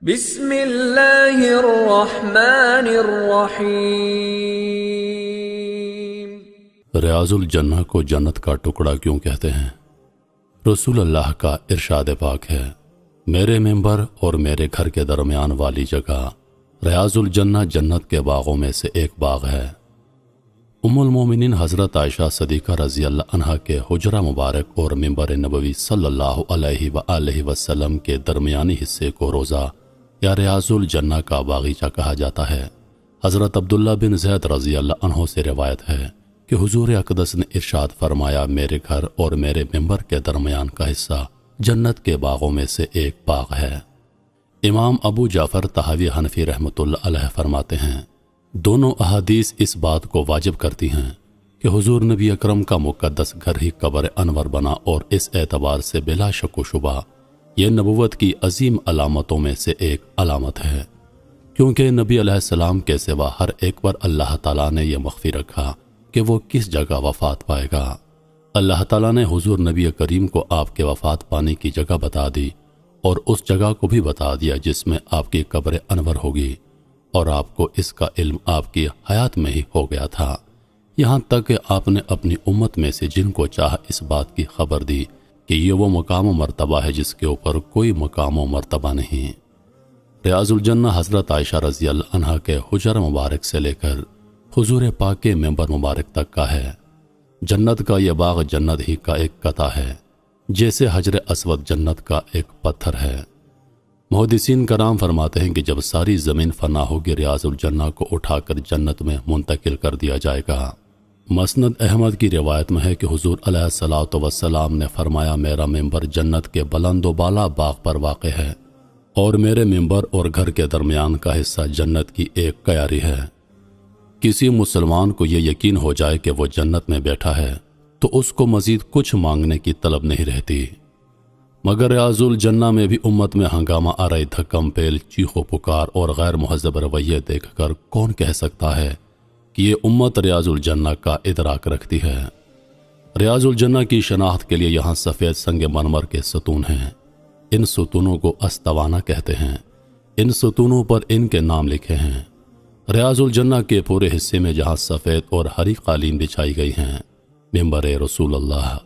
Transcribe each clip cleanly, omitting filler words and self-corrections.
بسم اللہ الرحمن الرحیم۔ ریاض الجنہ کو جنت کا ٹکڑا کیوں کہتے ہیں؟ رسول اللہ کا ارشاد پاک ہے، میرے ممبر اور میرے گھر کے درمیان والی جگہ ریاض الجنہ جنت کے باغوں میں سے ایک باغ ہے۔ ام المومنین حضرت عائشہ صدیقہ رضی اللہ عنہا کے حجرہ مبارک اور ممبر نبوی صلی اللہ علیہ وآلہ وسلم کے درمیانی حصے کو روضہ یا ریاض الجنہ کا باغیچہ کہا جاتا ہے۔ حضرت عبداللہ بن زید رضی اللہ عنہ سے روایت ہے کہ حضور اقدس نے ارشاد فرمایا، میرے گھر اور میرے ممبر کے درمیان کا حصہ جنت کے باغوں میں سے ایک باغ ہے۔ امام ابو جعفر طحاوی حنفی رحمۃ اللہ علیہ فرماتے ہیں، دونوں احادیث اس بات کو واجب کرتی ہیں کہ حضور نبی اکرم کا مقدس گھر ہی قبر انور بنا، اور اس اعتبار سے بلا شک و شبہ یہ نبوت کی عظیم علامتوں میں سے ایک علامت ہے، کیونکہ نبی علیہ السلام کے سوا ہر ایک پر اللہ تعالیٰ نے یہ مخفی رکھا کہ وہ کس جگہ وفات پائے گا۔ اللہ تعالیٰ نے حضور نبی کریم کو آپ کے وفات پانے کی جگہ بتا دی، اور اس جگہ کو بھی بتا دیا جس میں آپ کی قبر انور ہوگی، اور آپ کو اس کا علم آپ کی حیات میں ہی ہو گیا تھا، یہاں تک کہ آپ نے اپنی امت میں سے جن کو چاہا اس بات کی خبر دی کہ یہ وہ مقام و مرتبہ ہے جس کے اوپر کوئی مقام و مرتبہ نہیں۔ ریاض الجنہ حضرت عائشہ رضی اللہ عنہا کے حجر مبارک سے لے کر حضور پاک کے ممبر مبارک تک کا ہے۔ جنت کا یہ باغ جنت ہی کا ایک قطع ہے، جیسے حجر اسود جنت کا ایک پتھر ہے۔ محدثین کرام فرماتے ہیں کہ جب ساری زمین فنا ہوگی، ریاض الجنہ کو اٹھا کر جنت میں منتقل کر دیا جائے گا۔ مسند احمد کی روایت میں ہے کہ حضور علیہ الصلوۃ والسلام نے فرمایا، میرا ممبر جنت کے بلند و بالا باغ پر واقع ہے، اور میرے ممبر اور گھر کے درمیان کا حصہ جنت کی ایک کیاری ہے۔ کسی مسلمان کو یہ یقین ہو جائے کہ وہ جنت میں بیٹھا ہے تو اس کو مزید کچھ مانگنے کی طلب نہیں رہتی، مگر ریاض الجنہ میں بھی امت میں ہنگامہ آرائی، دھکم پیل، چیخ و پکار اور غیر مہذب رویے دیکھ کر کون کہہ سکتا ہے کہ یہ امت ریاض الجنہ کا ادراک رکھتی ہے۔ ریاض الجنہ کی شناخت کے لیے یہاں سفید سنگ مرمر کے ستون ہیں، ان ستونوں کو استوانہ کہتے ہیں، ان ستونوں پر ان کے نام لکھے ہیں۔ ریاض الجنہ کے پورے حصے میں جہاں سفید اور ہری قالین بچھائی گئی ہیں، ممبر رسول اللہ۔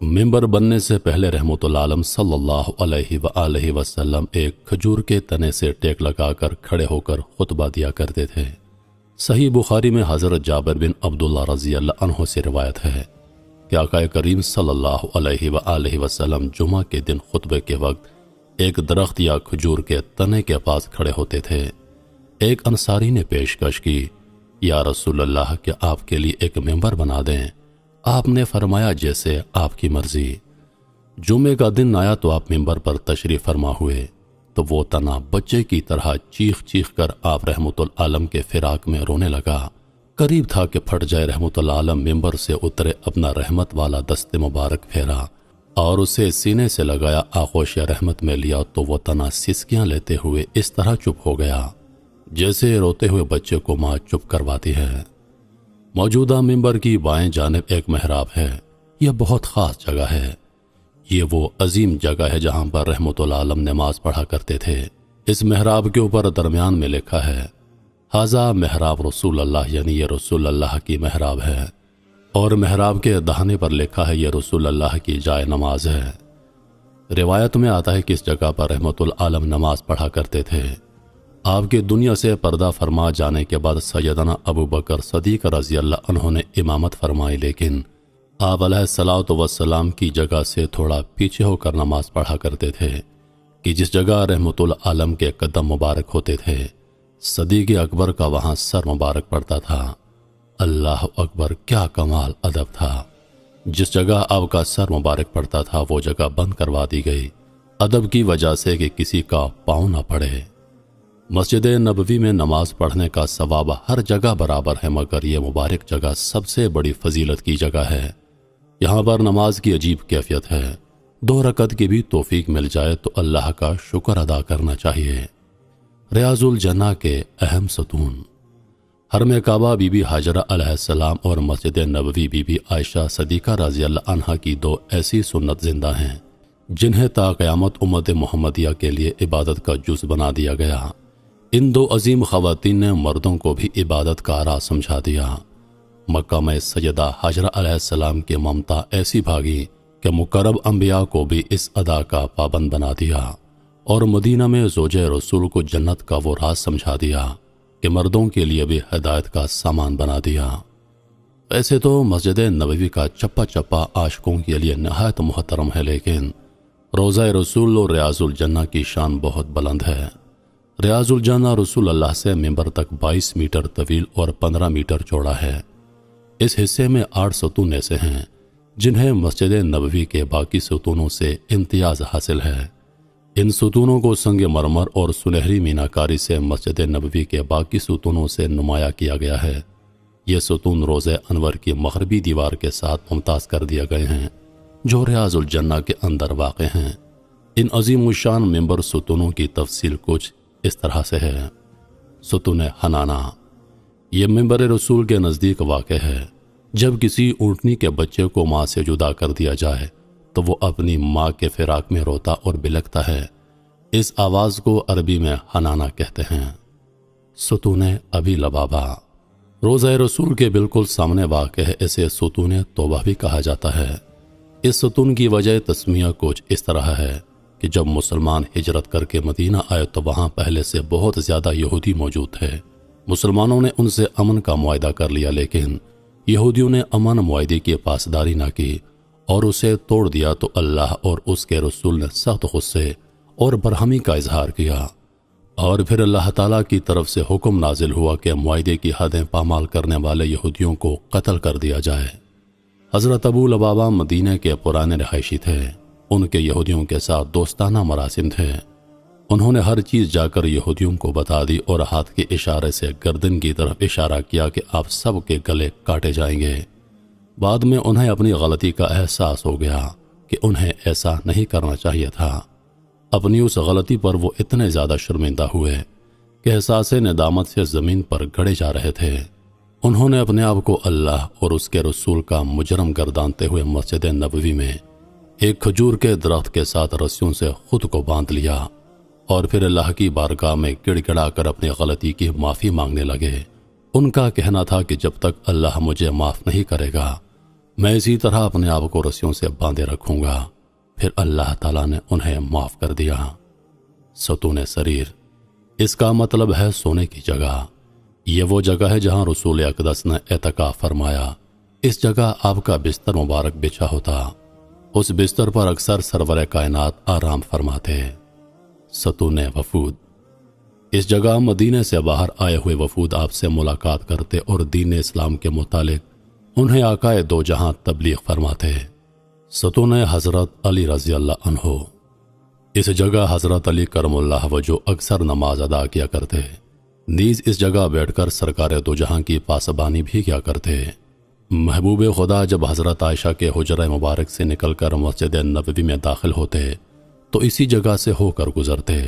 ممبر بننے سے پہلے رحمت العالم صلی اللہ علیہ وآلہ وسلم ایک کھجور کے تنے سے ٹیک لگا کر کھڑے ہو کر خطبہ دیا کرتے تھے۔ صحیح بخاری میں حضرت جابر بن عبداللہ رضی اللہ عنہ سے روایت ہے کہ آقا کریم صلی اللہ علیہ وآلہ وسلم جمعہ کے دن خطبے کے وقت ایک درخت یا کھجور کے تنے کے پاس کھڑے ہوتے تھے۔ ایک انصاری نے پیشکش کی، یا رسول اللہ، کہ آپ کے لیے ایک ممبر بنا دیں؟ آپ نے فرمایا، جیسے آپ کی مرضی۔ جمعے کا دن آیا تو آپ ممبر پر تشریف فرما ہوئے تو وہ تنا بچے کی طرح چیخ چیخ کر آپ رحمت العالم کے فراق میں رونے لگا۔ قریب تھا کہ پھٹ جائے۔ رحمت العالم ممبر سے اترے، اپنا رحمت والا دست مبارک پھیرا اور اسے سینے سے لگایا، آغوش رحمت میں لیا تو وہ تنا سسکیاں لیتے ہوئے اس طرح چپ ہو گیا جیسے روتے ہوئے بچے کو ماں چپ کرواتی ہے۔ موجودہ ممبر کی بائیں جانب ایک محراب ہے، یہ بہت خاص جگہ ہے۔ یہ وہ عظیم جگہ ہے جہاں پر رحمت العالم نماز پڑھا کرتے تھے۔ اس محراب کے اوپر درمیان میں لکھا ہے، ھذا محراب رسول اللہ، یعنی یہ رسول اللہ کی محراب ہے، اور محراب کے دہانے پر لکھا ہے، یہ رسول اللہ کی جائے نماز ہے۔ روایت میں آتا ہے کہ اس جگہ پر رحمت العالم نماز پڑھا کرتے تھے۔ آپ کے دنیا سے پردہ فرما جانے کے بعد سیدنا ابو بکر صدیق رضی اللہ عنہ نے امامت فرمائی، لیکن آپ علیہ الصلوۃ والسلام کی جگہ سے تھوڑا پیچھے ہو کر نماز پڑھا کرتے تھے کہ جس جگہ رحمت العالم کے قدم مبارک ہوتے تھے، صدیق اکبر کا وہاں سر مبارک پڑتا تھا۔ اللہ اکبر، کیا کمال ادب تھا! جس جگہ آپ کا سر مبارک پڑتا تھا وہ جگہ بند کروا دی گئی، ادب کی وجہ سے کہ کسی کا پاؤں نہ پڑے۔ مسجد نبوی میں نماز پڑھنے کا ثواب ہر جگہ برابر ہے، مگر یہ مبارک جگہ سب سے بڑی فضیلت کی جگہ ہے۔ یہاں پر نماز کی عجیب کیفیت ہے، 2 رکعت کی بھی توفیق مل جائے تو اللہ کا شکر ادا کرنا چاہیے۔ ریاض الجنہ کے اہم ستون، حرم کعبہ بی بی ہاجرہ علیہ السلام اور مسجد نبوی بی بی عائشہ صدیقہ رضی اللہ عنہا کی 2 ایسی سنت زندہ ہیں جنہیں تا قیامت امت محمدیہ کے لیے عبادت کا جز بنا دیا گیا۔ ان دو عظیم خواتین نے مردوں کو بھی عبادت کا راہ سمجھا دیا۔ مکہ میں سیدہ حاجرہ علیہ السلام کی ممتا ایسی بھاگی کہ مقرب انبیاء کو بھی اس ادا کا پابند بنا دیا، اور مدینہ میں زوج رسول کو جنت کا وہ راز سمجھا دیا کہ مردوں کے لیے بھی ہدایت کا سامان بنا دیا۔ ویسے تو مسجد نبوی کا چپا چپا عاشقوں کے لیے نہایت محترم ہے، لیکن روضہ رسول اور ریاض الجنہ کی شان بہت بلند ہے۔ ریاض الجنہ رسول اللہ سے ممبر تک 22 میٹر طویل اور 15 میٹر چوڑا ہے۔ اس حصے میں 8 ستون ایسے ہیں جنہیں مسجد نبوی کے باقی ستونوں سے امتیاز حاصل ہے۔ ان ستونوں کو سنگ مرمر اور سنہری میناکاری سے مسجد نبوی کے باقی ستونوں سے نمایاں کیا گیا ہے۔ یہ ستون روضہ انور کی مغربی دیوار کے ساتھ ممتاز کر دیے گئے ہیں جو ریاض الجنہ کے اندر واقع ہیں۔ ان عظیم الشان ممبر ستونوں کی تفصیل کچھ اس طرح سے ہے۔ ستون حنانہ، یہ ممبر رسول کے نزدیک واقع ہے۔ جب کسی اونٹنی کے بچے کو ماں سے جدا کر دیا جائے تو وہ اپنی ماں کے فراق میں روتا اور بلکتا ہے۔ اس آواز کو عربی میں حنانہ کہتے ہیں۔ ستون ابی لبابہ، روضہ رسول کے بالکل سامنے واقع ہے، اسے ستون توبہ بھی کہا جاتا ہے۔ اس ستون کی وجہ تسمیہ کچھ اس طرح ہے کہ جب مسلمان ہجرت کر کے مدینہ آئے تو وہاں پہلے سے بہت زیادہ یہودی موجود تھے۔ مسلمانوں نے ان سے امن کا معاہدہ کر لیا، لیکن یہودیوں نے امن معاہدے کی پاسداری نہ کی اور اسے توڑ دیا، تو اللہ اور اس کے رسول نے سخت غصے اور برہمی کا اظہار کیا، اور پھر اللہ تعالیٰ کی طرف سے حکم نازل ہوا کہ معاہدے کی حدیں پامال کرنے والے یہودیوں کو قتل کر دیا جائے۔ حضرت ابو لبابہ مدینہ کے پرانے رہائشی تھے، ان کے یہودیوں کے ساتھ دوستانہ مراسم تھے۔ انہوں نے ہر چیز جا کر یہودیوں کو بتا دی اور ہاتھ کے اشارے سے گردن کی طرف اشارہ کیا کہ آپ سب کے گلے کاٹے جائیں گے۔ بعد میں انہیں اپنی غلطی کا احساس ہو گیا کہ انہیں ایسا نہیں کرنا چاہیے تھا۔ اپنی اس غلطی پر وہ اتنے زیادہ شرمندہ ہوئے کہ احساس ندامت سے زمین پر گڑے جا رہے تھے۔ انہوں نے اپنے آپ کو اللہ اور اس کے رسول کا مجرم گردانتے ہوئے مسجد نبوی میں ایک کھجور کے درخت کے ساتھ رسیوں سے خود کو باندھ لیا، اور پھر اللہ کی بارگاہ میں گڑ گڑا کر اپنی غلطی کی معافی مانگنے لگے۔ ان کا کہنا تھا کہ جب تک اللہ مجھے معاف نہیں کرے گا میں اسی طرح اپنے آپ کو رسیوں سے باندھے رکھوں گا۔ پھر اللہ تعالیٰ نے انہیں معاف کر دیا۔ ستون سریر، اس کا مطلب ہے سونے کی جگہ۔ یہ وہ جگہ ہے جہاں رسول اقدس نے اعتکاف فرمایا۔ اس جگہ آپ کا بستر مبارک بچھا ہوتا، اس بستر پر اکثر سرور کائنات آرام فرماتے۔ ستون وفود، اس جگہ مدینے سے باہر آئے ہوئے وفود آپ سے ملاقات کرتے اور دین اسلام کے متعلق انہیں آقائے دو جہاں تبلیغ فرماتے۔ ستون حضرت علی رضی اللہ عنہ، اس جگہ حضرت علی کرم اللہ وجہ اکثر نماز ادا کیا کرتے، نیز اس جگہ بیٹھ کر سرکار دو جہاں کی پاسبانی بھی کیا کرتے۔ محبوب خدا جب حضرت عائشہ کے حجرہ مبارک سے نکل کر مسجد نبوی میں داخل ہوتے تو اسی جگہ سے ہو کر گزرتے۔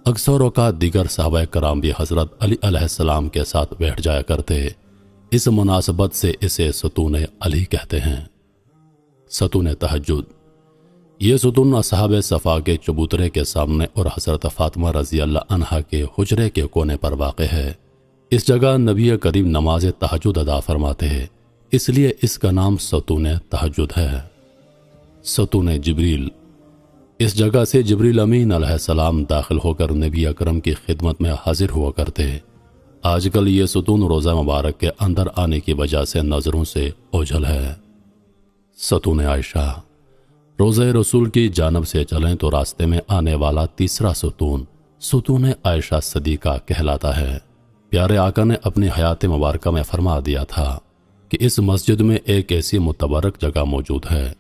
اکثر اوقات دیگر صحابہ کرام بھی حضرت علی علیہ السلام کے ساتھ بیٹھ جایا کرتے۔ اس مناسبت سے اسے ستون علی کہتے ہیں۔ ستون تہجد، یہ ستون اصحاب صفا کے چبوترے کے سامنے اور حضرت فاطمہ رضی اللہ عنہا کے حجرے کے کونے پر واقع ہے۔ اس جگہ نبی کریم نماز تہجد ادا فرماتے ہیں، اس لیے اس کا نام ستون تہجد ہے۔ ستون جبریل، اس جگہ سے جبریل امین علیہ السلام داخل ہو کر نبی اکرم کی خدمت میں حاضر ہوا کرتے۔ آج کل یہ ستون روضہ مبارک کے اندر آنے کی وجہ سے نظروں سے اوجھل ہے۔ ستون عائشہ، روضہ رسول کی جانب سے چلیں تو راستے میں آنے والا تیسرا ستون ستون عائشہ صدیقہ کہلاتا ہے۔ پیارے آقا نے اپنی حیات مبارکہ میں فرما دیا تھا کہ اس مسجد میں ایک ایسی متبرک جگہ موجود ہے،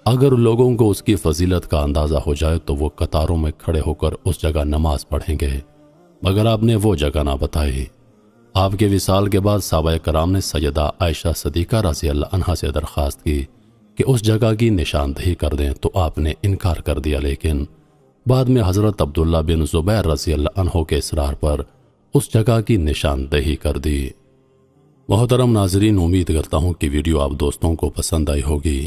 اگر لوگوں کو اس کی فضیلت کا اندازہ ہو جائے تو وہ قطاروں میں کھڑے ہو کر اس جگہ نماز پڑھیں گے، مگر آپ نے وہ جگہ نہ بتائی۔ آپ کے وصال کے بعد صحابہ کرام نے سیدہ عائشہ صدیقہ رضی اللہ عنہا سے درخواست کی کہ اس جگہ کی نشاندہی کر دیں، تو آپ نے انکار کر دیا، لیکن بعد میں حضرت عبداللہ بن زبیر رضی اللہ عنہ کے اصرار پر اس جگہ کی نشاندہی کر دی۔ محترم ناظرین، امید کرتا ہوں کہ ویڈیو آپ دوستوں کو پسند آئی ہوگی۔